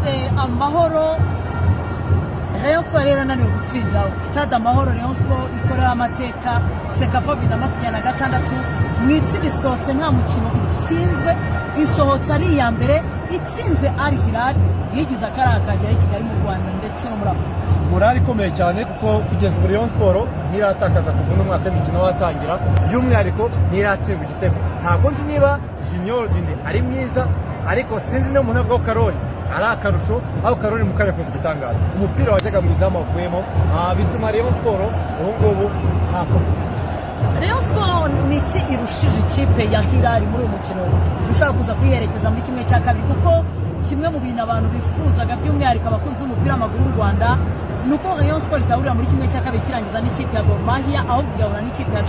stade Amahoro Rayon Sport rero naniwe gutsindira stade Amahoro Rayon Sport ikorera amateka Sekafa 2026 mwitsinda isohotse nta mukino itsinzwe isohotse ari iya mbere itsinze Al Hilal yigize akarakajya i Kigali mu Rwanda ndetse no muri Afrika. Morali ikomeye cyane kuko kugeza muri Rayon Sport ntiratakaza kuva n'umwaka w'imikino watangira by'umwihariko ntiratsindwa igitego. Ntabwo nzi niba Junior Dinde ari mwiza ariko sinzi no muntu bwo Karoli ari akarusho aho Karoli mukanya koze gitangaza umupira wajyaga mu izamu akuyemo bituma Rayon Sport ubungubu hakoze. Rayon Sport ni iki irushije ikipe ya Hilal muri uyu mukino ushaka kuza kwiherekeza muri kimwe cya kabiri kuko kimwe mu bintu abantu bifuzaga by'umwihariko abakunzi b'umupira w'amaguru w'u Rwanda nuko Rayon Sport itahurira muri kimwe cya kabiri kirangiza n'ikipe ya Gor Mahia aho igahura n'ikipe ya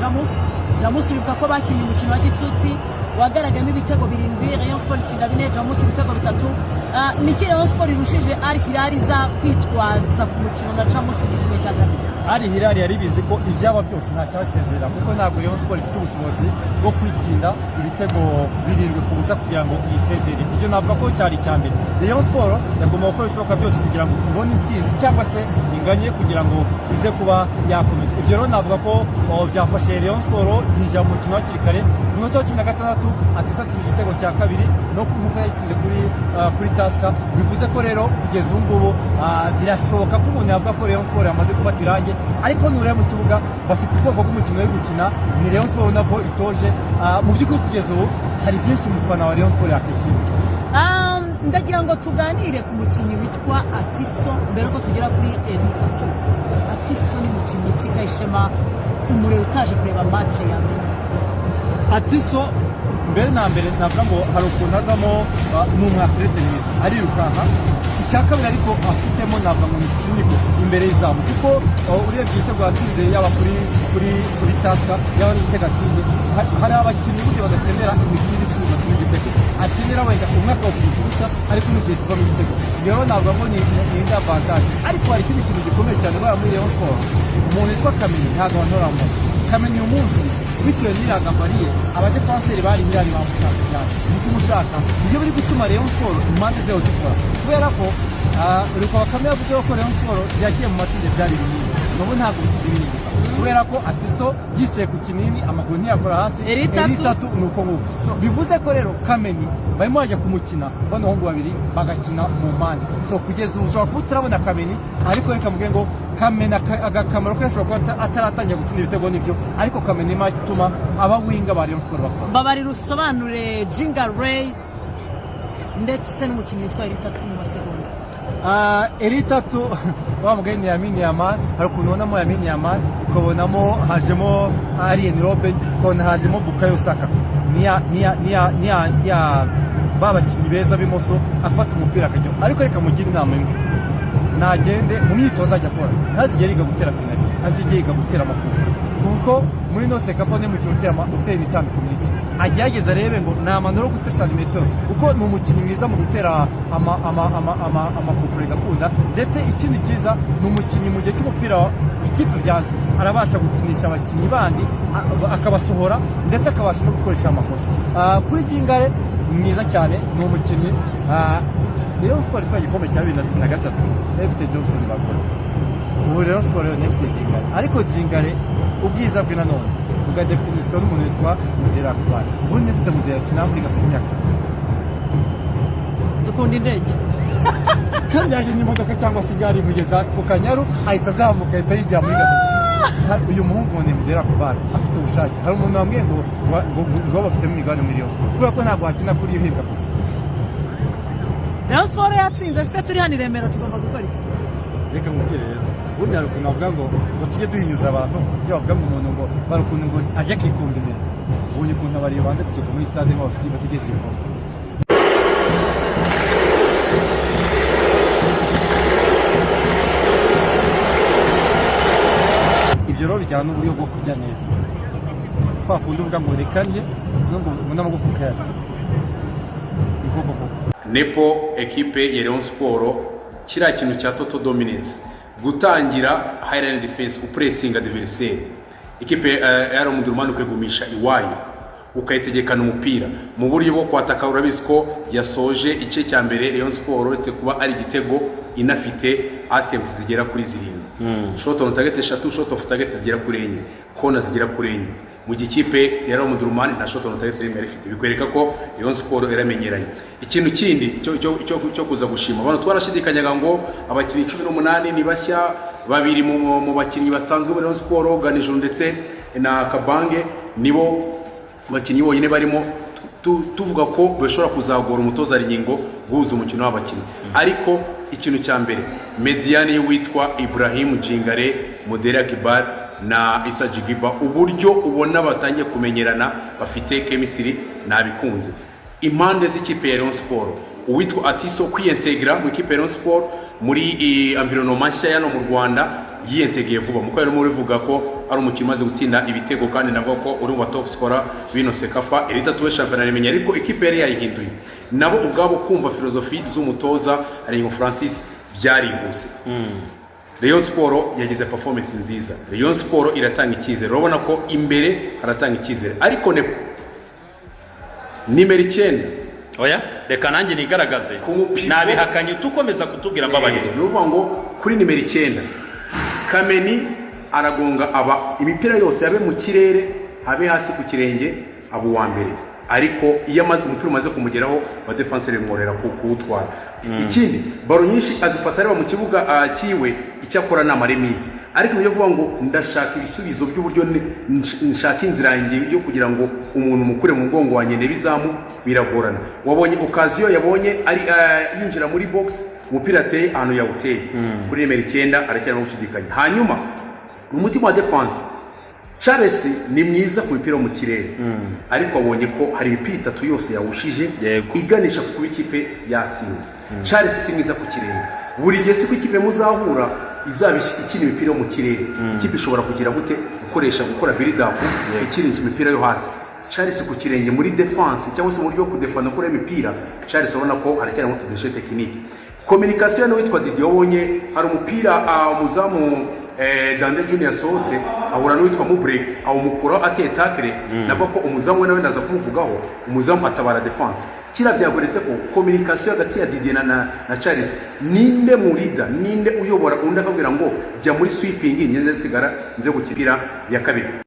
Jamus uribuka ko bakinnye umukino wa gituti wagaragamo ibitego 7 Rayon Sport itsinda 4 Jamus ibitego 3 niki Rayon Sport irushije Al Hilal iza kwitwaza ku mukino na Jamus muri kimwe cya kabiri. Al Hilal yari bizi ko ibyaba byose nta cyasezera kuko ntabwo Rayon Sport ifite ubushobozi bwo kwitsinda ibitego 7 ku busa kugira ngo yisezere. Ibyo navuga ko cyari cyambere. Rayon Sport yagomba gukora ibishoboka byose kugira ngo ibone intsinzi cyangwa se inganye kugira ngo ize kuba yakomeza. Ibyo rero navuga ko byafashe Rayon Sport yinjira mu mukino hakiri kare ku minota 16 atisatsinda igitego cya kabiri no kumuka yatsinze kuri Taska. Bivuze ko rero kugeza ubu ngubu birashoboka ko umuntu yavuga ko Rayon Sport yamaze gufata irange ariko nure mu kibuga bafite ubwoko bw'umukino wo gukina ni Rayon Sport nako itoje mu by'ukuri kugeza ubu hari byinshi umufana wa Rayon Sport yakishimye. Ndagira ngo tuganire ku mukinnyi witwa Atiso mbere ko tugera kuri Elite 2. Atiso ni mukinnyi kigashema umure utaje kureba match ya mbere. Atiso mbere na mbere navuga ngo hari ukuntu azamo n'umwatlete mwiza arirukanka icyakabiri ariko afitemo navuga ngo nikiniko imbere y'izamu kuko urebye igitego yatsinze yaba kuri Taska yaba n'igitego atsinze hari abakinnyi buryo bagatendera imipira 10 batsinze igitego akinira wenda umwaka wo kwishyushya ariko n'igihe kivamo igitego rero navuga ngo ni indi avantage ariko hari ikindi kintu gikomeye cyane bara muri Rayon Sport umuntu witwa Kameni ntabwo bantoramo Kameni uyu munsi bitewe n'iragambariye abadefanseri bari Hilal bamushaka cyane nuko umushaka ibyo biri gutuma Rayon Sport impande zero zikora kubera ko Ruka Bakame yavuze ko Rayon Sport yagiye mu matsinda byari binini n'ubu ntabwo bigize binini kubera ko Atiso yicaye ku kinini amaguru ntiyakora hasi Elite 3 nuko nguko so bivuze ko rero Kameni barimo bajya kumukina bano hongo babiri bagakina mu mpande so kugeza ubu ushobora kuba utarabona Kameni ariko reka mvuge ngo Kameni agakamaro ko yashobora kuba ataratangira gutsinda ibitego n'ibyo ariko Kameni matuma aba winga ba Rayon Sport bakora babari rusobanure Jinga Ray ndetse n'umukinnyi witwa Elite 3 mu masegonda. Elite 3 bamugeni Yamini Yamal hari ukuntu ubonamo Yamini Yamal ukabonamo hajemo Arjen Robben ukabona hajemo Bukayo Saka niya babakinnyi beza b'imoso afata umupira akajya ariko reka mugira inama imwe nagende mu myitozo ajya akora ntazigere yiga gutera penalty azigere yiga gutera amakofi kuko muri no Sekafa ne mu kirutera utera imitambiko myinshi agerageza rebe ngo namanuro gute santimetero uko ni umukinnyi mwiza mu gutera amakufure gakunda ndetse ikindi kiza ni umukinnyi mu gihe cy'umupira ikipe byanze arabasha gukinisha abakinnyi bandi akabasohora ndetse akabasha no gukoresha amakosa kuri Jingare mwiza cyane ni umukinnyi Rayon Sport twagikombe cya 2013 FT Johnson bakora ubu Rayon Sport ni FT Jingare ariko Jingare ubwiza bwe nanone ugadefiniswa n'umuntu witwa Mudera Kubana ubundi bita Mudera kinamwe gasoma imyaka dukunda indege kandi yaje n'imodoka cyangwa se igare mugeza ku Kanyaru ahita azamuka ahita yijya muri gasoma uyu muhungu ni Mudera Kubana afite ubushake hari umuntu wambwiye ngo bafite imigabane muri Rayon Sport kubera ko ntabwo hakina kuri iyo hirwa gusa Rayon Sport yatsinze se turi hano i Remera tugomba gukora iki reka mubwire rero ubundi hari ukuntu bavuga ngo tujye duhinyuza abantu iyo bavuga ngo umuntu ngo bari ukuntu ngo ajya akikumva imbere ubonye ukuntu abariyo banze gusohoka muri stade ngo bafite bategereje ibikorwa ibyo rero bijyana n'uburyo bwo kurya neza kwa kundi uvuga ngo rekanye ngo n'amagufa ukayarya Nepo ekipe ya Rayon Sport kiriya kintu cya total dominance gutangira high line defense upressinga adversaire ikipe yari umudurumani kwegumisha iwayo ukayitegekana umupira mu buryo bwo kwataka. Urabizi ko yasoje igice cya mbere Rayon Sport uretse kuba ari igitego inafite attempts zigera kuri 7, shot on target 3, shot off target zigera kuri 4, corner zigera kuri 4. Mu gikipe yari umudurumani nta shot on target rimwe ifite, bikwereka ko Rayon Sport iramenyeranye. Ikintu kindi cyo kuza gushima abantu twarashidikanyaga ngo abakinnyi 18 ni bashya, babiri mu bakinnyi basanzwe muri Rayon Sport, Ganijuru ndetse na Kabange nibo bakinnyi bonyine barimo tuvuga ko bashobora kuzagora umutoza Ringingo guhuza umukino w'abakinnyi. Ariko ikintu cya mbere mediane witwa Ibrahim Jingare, Modera Kibar na Isa Jigiba, uburyo ubona batangiye kumenyerana bafite chemistry nabikunze. Impande z'ikipe ya Rayon Sport uwitwa Atiso kwiyintegra mu ikipe ya Rayon Sport muri environnement nshya yano mu Rwanda, yiyentegeye vuba muko yari muri vuga ko ari umukino maze gutsinda ibitego kandi navuga ko uri wa top scorer bino Sekafa Elite tuwe championnat rimenya. Ariko ikipe yari yayihinduye nabo ubwabo kumva filosofi z'umutoza Ringo Francis byarihuse. Rayon Sport yagize performance nziza, Rayon Sport iratanga icyizere, urabona ko imbere haratanga icyizere. Ariko nimero 9 oya reka nanjye nigaragaze nabihakanye tukomeza kutubwira mbabarire. Nuvuga ngo kuri nimero 9 Kameni aragonga aba imipira yose yabe mu kirere habe hasi ku kirenge abo wa mbere, ariko iyo amaze umupira umaze kumugeraho ba defenseur bimworera kuwutwara. Ikindi baro nyinshi azifata areba mu kibuga kiwe icyakora n'amaremizi, ariko iyo vuga ngo ndashaka ibisubizo by'uburyo nshaka inzira yanjye yo kugira ngo umuntu mukure mu mugongo wanye nebizamu biragorana. Wabonye okaziyo yabonye ari yinjira muri box umupira ateye ahantu yawuteye kuri nimero 9 aracyari gushidikanya. Hanyuma umutima wa defense Charles ni mwiza ku mipira mu kirere, ariko abonye ko hari imipira 3 yose yawushije iganisha ku ikipe yatsinda. Charles si mwiza ku kirere, buri gihe si ku ikipe muzahura izaba ikina imipira mu kirere, ikipe ishobora kugira gute gukora build up ikirinje imipira yo hasi. Charles ku kirenge muri defense cyangwa se mu buryo bwo kudefana kuri imipira, Charles urabona ko aracyari mu tudeshe technique. Communication witwa Didier wonye hari umupira umuzamu Dande Junior sohotse ahura n'uwitwa Mubrek awumukura ateye tackle, nabo ko umuzamu nawe ndaza kumuvugaho, umuzamu atabara defense. Kira byagoretse ko communication hagati ya Didier na Charles, ninde mu leader, ninde uyobora undi akabwira ngo jya muri sweeping nyenze sigara nze gukibira ya kabiri.